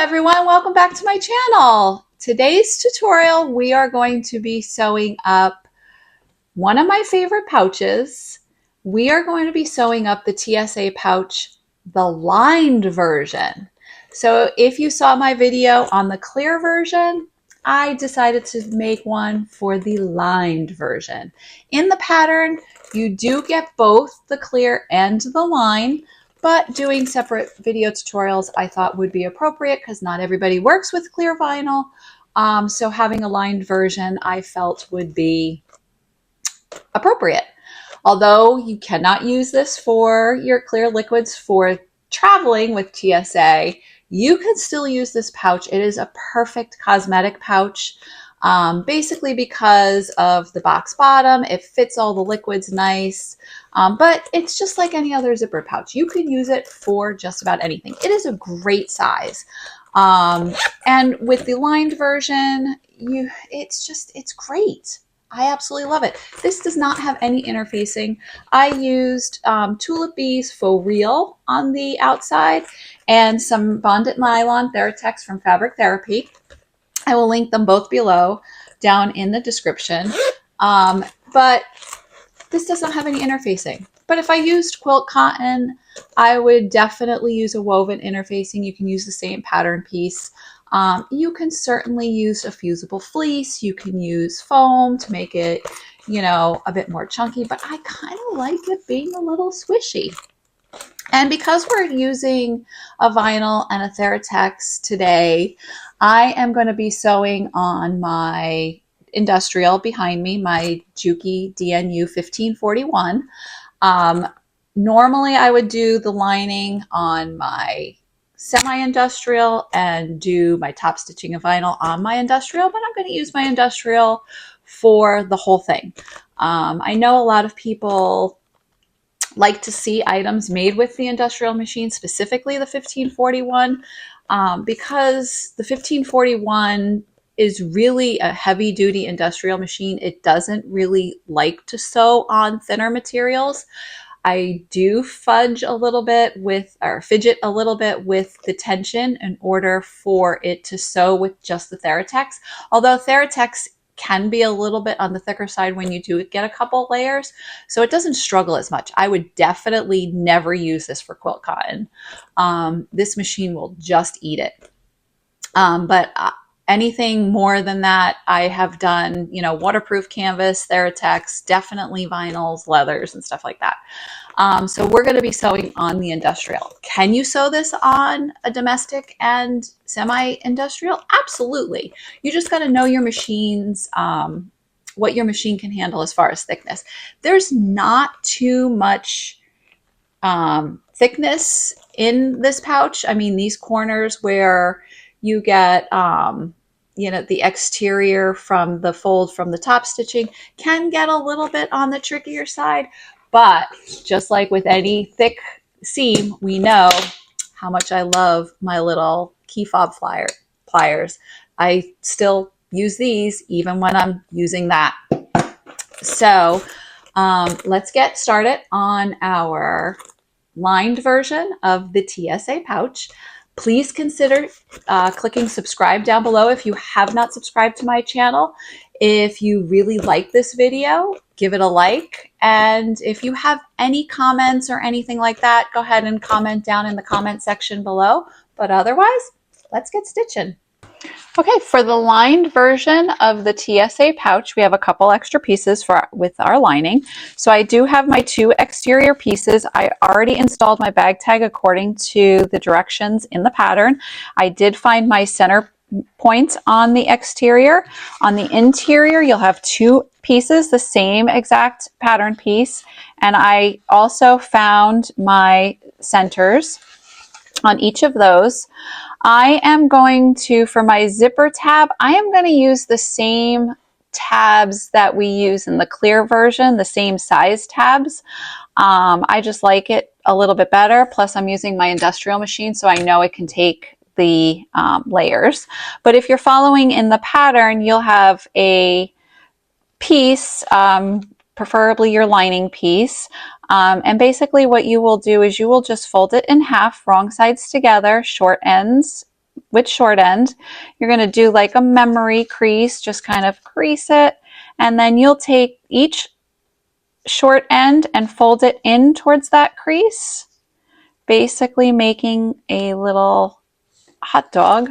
everyone, welcome back to my channel. Today's tutorial, we are going to be sewing up one of my favorite pouches. We are going to be sewing up the TSA pouch, the lined version. So if you saw my video on the clear version, I decided to make one for the lined version. In the pattern, you do get both the clear and the line, but doing separate video tutorials I thought would be appropriate because not everybody works with clear vinyl. So having a lined version I felt would be appropriate. Although you cannot use this for your clear liquids for traveling with TSA, you can still use this pouch. It is a perfect cosmetic pouch. Basically because of the box bottom, it fits all the liquids nice, but it's just like any other zipper pouch. You can use it for just about anything. It is a great size. And with the lined version, it's great. I absolutely love it. This does not have any interfacing. I used Tulip Bees Faux Real on the outside and some bonded nylon Theratex from Fabric Therapy. I will link them both below down in the description. But this does not have any interfacing. But if I used quilt cotton, I would definitely use a woven interfacing. You can use the same pattern piece. You can certainly use a fusible fleece. You can use foam to make it, a bit more chunky, but I kind of like it being a little swishy. And because we're using a vinyl and a Theratex today, I am going to be sewing on my industrial behind me, my Juki DNU 1541. Normally I would do the lining on my semi-industrial and do my top stitching of vinyl on my industrial, but I'm going to use my industrial for the whole thing. I know a lot of people like to see items made with the industrial machine, specifically the 1541, because the 1541 is really a heavy duty industrial machine. It doesn't really like to sew on thinner materials. I do fidget a little bit with the tension in order for it to sew with just the Theratex. Although Theratex can be a little bit on the thicker side when you do get a couple layers, so it doesn't struggle as much. I would definitely never use this for quilt cotton. This machine will just eat it. But anything more than that, I have done, waterproof canvas, Theratex, definitely vinyls, leathers, and stuff like that. So we're going to be sewing on the industrial. Can you sew this on a domestic and semi-industrial? Absolutely. You just got to know your machines, what your machine can handle as far as thickness. There's not too much thickness in this pouch. I mean, these corners where you get, the exterior from the fold from the top stitching can get a little bit on the trickier side. But just like with any thick seam, we know how much I love my little key fob pliers. I still use these even when I'm using that. So let's get started on our lined version of the TSA pouch. Please consider clicking subscribe down below if you have not subscribed to my channel. If you really like this video, give it a like. And if you have any comments or anything like that, go ahead and comment down in the comment section below. But otherwise, let's get stitching. Okay, for the lined version of the TSA pouch, we have a couple extra pieces with our lining. So I do have my two exterior pieces. I already installed my bag tag according to the directions in the pattern. I did find my center points on the exterior. On the interior, you'll have two pieces, the same exact pattern piece. And I also found my centers on each of those. I am going to, for my zipper tab, I am going to use the same tabs that we use in the clear version, the same size tabs. I just like it a little bit better. Plus I'm using my industrial machine, so I know it can take the layers. But if you're following in the pattern, you'll have a piece, preferably your lining piece. And basically what you will do is you will just fold it in half, wrong sides together, short ends with short end. You're going to do like a memory crease, just kind of crease it, and then you'll take each short end and fold it in towards that crease, basically making a little hot dog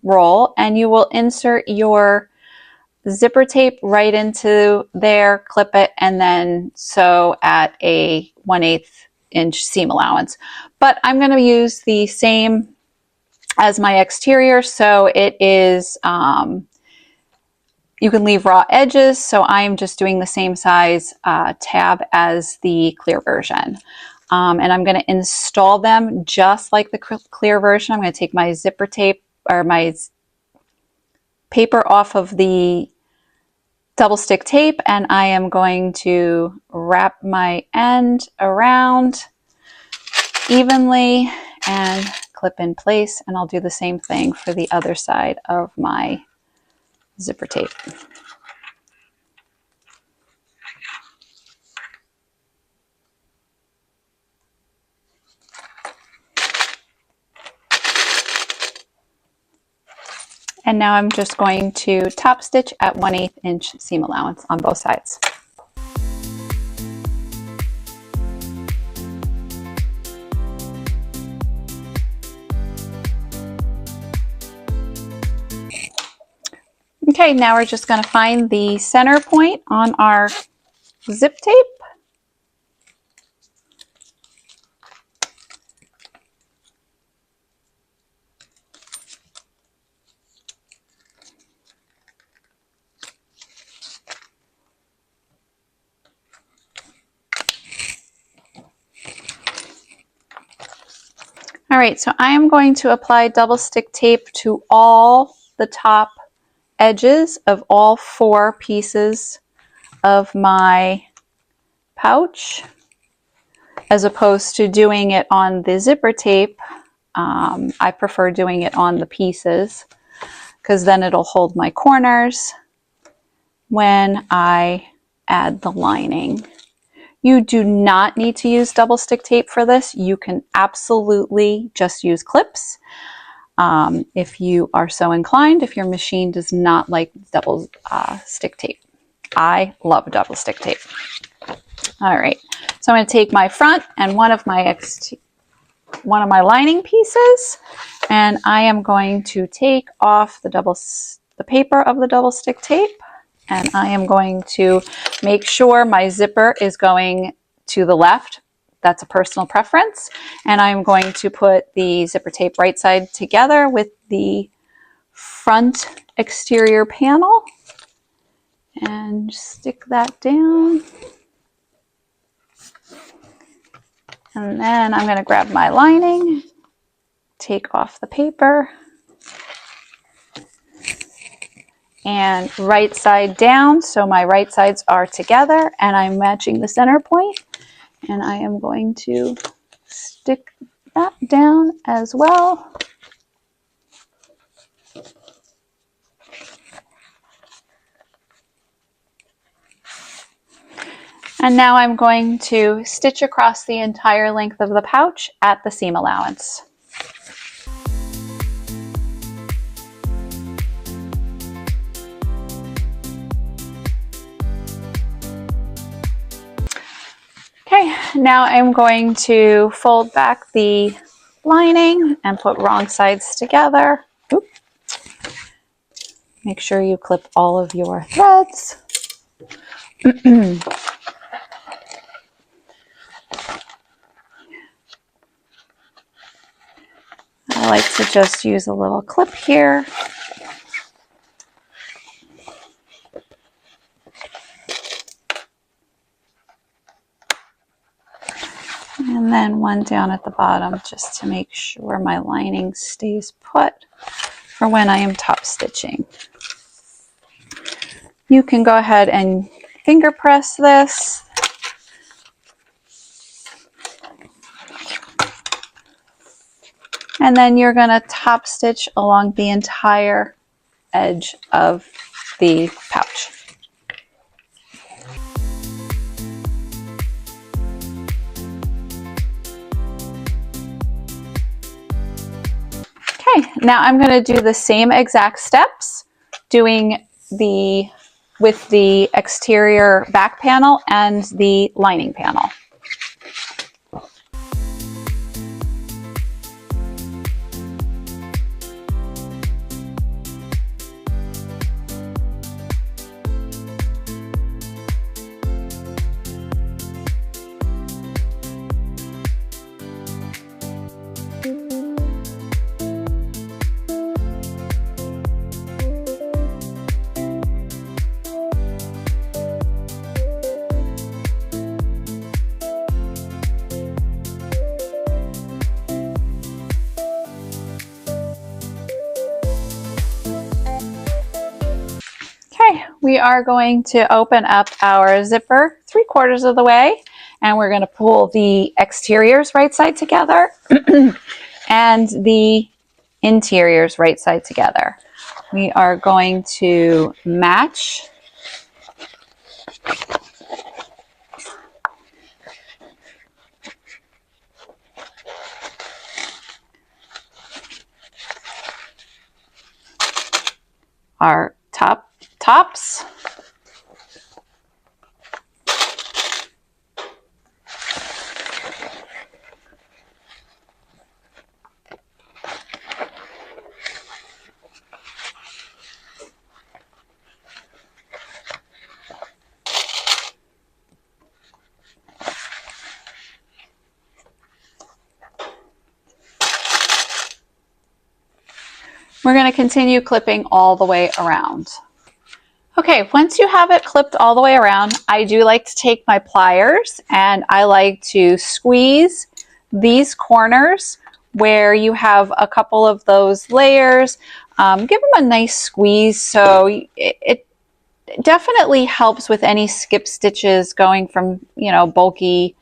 roll, and you will insert your zipper tape right into there, clip it, and then sew at a 1/8 inch seam allowance. But I'm going to use the same as my exterior, so it is you can leave raw edges, so I'm just doing the same size tab as the clear version. And I'm going to install them just like the clear version. I'm going to take my zipper tape or my paper off of the double stick tape, and I am going to wrap my end around evenly and clip in place, and I'll do the same thing for the other side of my zipper tape. And now I'm just going to top stitch at 1/8 inch seam allowance on both sides. Okay, now we're just going to find the center point on our zip tape. All right, so I am going to apply double stick tape to all the top edges of all 4 pieces of my pouch, as opposed to doing it on the zipper tape. I prefer doing it on the pieces because then it'll hold my corners when I add the lining. You do not need to use double stick tape for this. You can absolutely just use clips if you are so inclined, if your machine does not like double stick tape. I love double stick tape. All right, so I'm going to take my front and one of my lining pieces, and I am going to take off the paper of the double stick tape, and I am going to make sure my zipper is going to the left. That's a personal preference. And I'm going to put the zipper tape right side together with the front exterior panel and stick that down. And then I'm going to grab my lining, take off the paper, and right side down, so my right sides are together, and I'm matching the center point, and I am going to stick that down as well. And now I'm going to stitch across the entire length of the pouch at the seam allowance. Okay, now I'm going to fold back the lining and put wrong sides together. Oop. Make sure you clip all of your threads. I like to just use a little clip here. And then one down at the bottom just to make sure my lining stays put for when I am top stitching. You can go ahead and finger press this. And then you're going to top stitch along the entire edge of the pouch. Okay, now I'm going to do the same exact steps, doing with the exterior back panel and the lining panel. Okay, we are going to open up our zipper 3/4 of the way, and we're going to pull the exteriors right side together and the interiors right side together. We are going to match our tops. We're going to continue clipping all the way around. Okay, once you have it clipped all the way around, I do like to take my pliers and I like to squeeze these corners where you have a couple of those layers. Give them a nice squeeze so it definitely helps with any skip stitches going from, bulky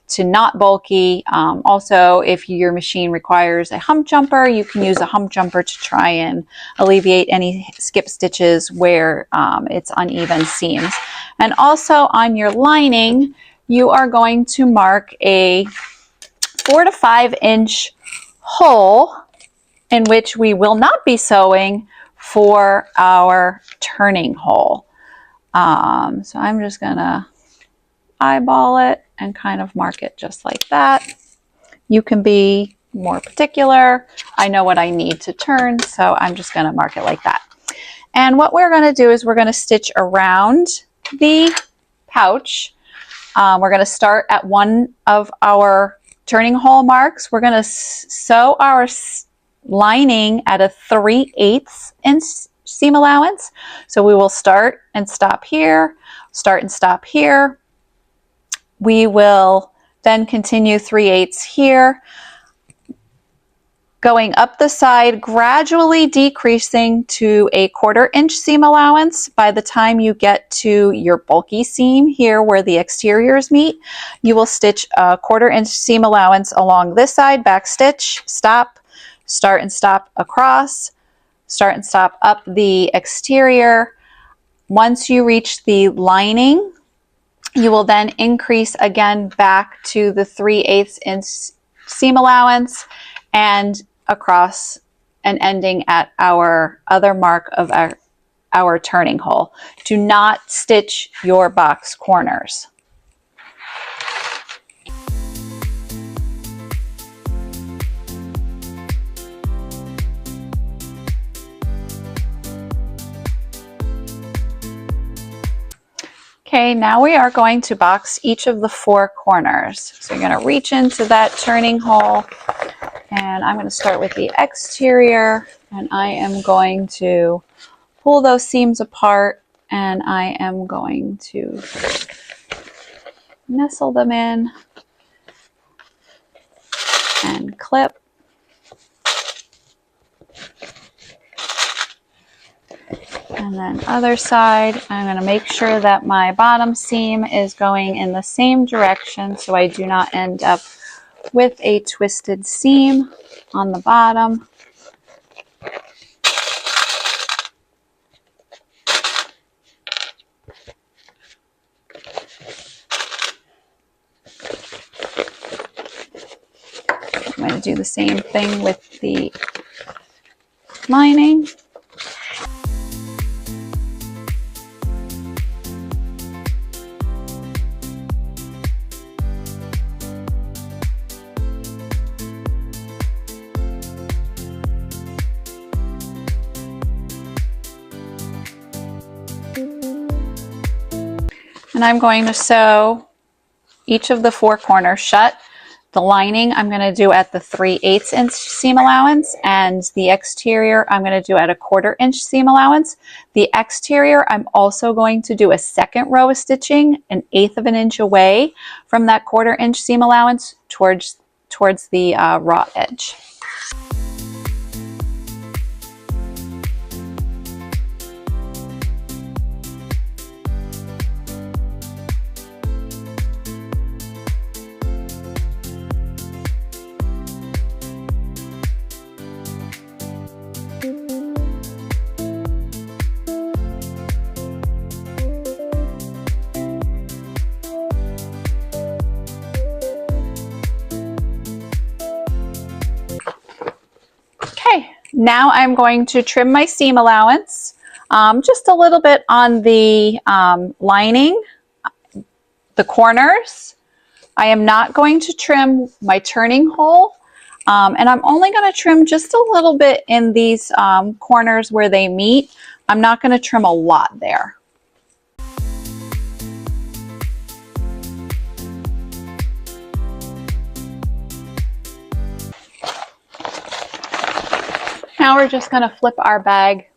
to not bulky. Also, if your machine requires a hump jumper, you can use a hump jumper to try and alleviate any skip stitches where it's uneven seams. And also on your lining, you are going to mark a 4 to 5 inch hole in which we will not be sewing for our turning hole. So I'm just gonna eyeball it and kind of mark it just like that. You can be more particular. I know what I need to turn, so I'm just going to mark it like that. And what we're going to do is we're going to stitch around the pouch. We're going to start at one of our turning hole marks. We're going to sew our lining at a 3/8 inch seam allowance. So we will start and stop here, start and stop here. We will then continue 3/8 here, going up the side, gradually decreasing to a 1/4 inch seam allowance. By the time you get to your bulky seam here where the exteriors meet, you will stitch a 1/4 inch seam allowance along this side, back stitch, stop, start and stop across, start and stop up the exterior. Once you reach the lining, you will then increase again back to the 3/8 inch seam allowance and across and ending at our other mark of our turning hole. Do not stitch your box corners. Okay, now we are going to box each of the 4 corners. So you're going to reach into that turning hole, and I'm going to start with the exterior, and I am going to pull those seams apart, and I am going to nestle them in and clip. And then other side, I'm going to make sure that my bottom seam is going in the same direction so I do not end up with a twisted seam on the bottom. I'm going to do the same thing with the lining. And I'm going to sew each of the 4 corners shut. The lining I'm going to do at the 3/8 inch seam allowance, and the exterior I'm going to do at a 1/4 inch seam allowance. The exterior I'm also going to do a second row of stitching 1/8 of an inch away from that 1/4 inch seam allowance towards the raw edge. Okay, now I'm going to trim my seam allowance just a little bit on the lining, the corners. I am not going to trim my turning hole, and I'm only going to trim just a little bit in these corners where they meet. I'm not going to trim a lot there. Now we're just going to flip our bag.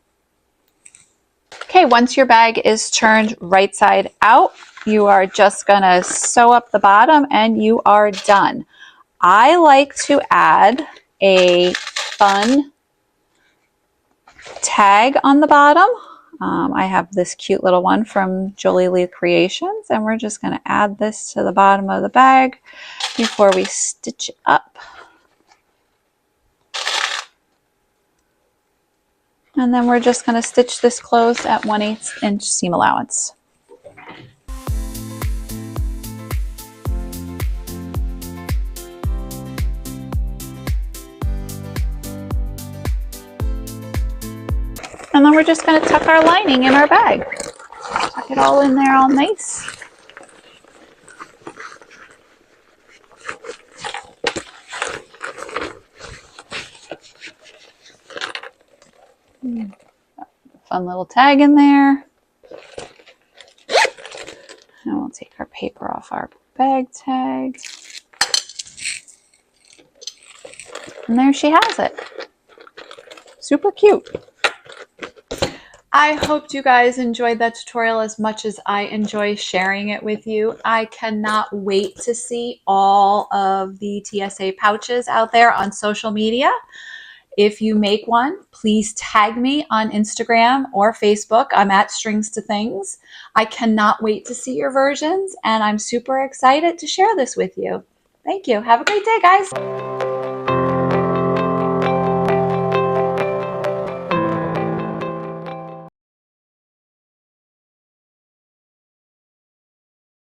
Okay, once your bag is turned right side out, you are just going to sew up the bottom and you are done. I like to add a fun tag on the bottom. I have this cute little one from Jolie Lee Creations, and we're just going to add this to the bottom of the bag before we stitch it up. And then we're just going to stitch this closed at 1/8 inch seam allowance. And then we're just going to tuck our lining in our bag. Tuck it all in there all nice. Fun little tag in there. And we'll take our paper off our bag tag. And there she has it. Super cute. I hope you guys enjoyed that tutorial as much as I enjoy sharing it with you. I cannot wait to see all of the TSA pouches out there on social media. If you make one, please tag me on Instagram or Facebook. I'm at Strings to Things. I cannot wait to see your versions, and I'm super excited to share this with you. Thank you. Have a great day, guys.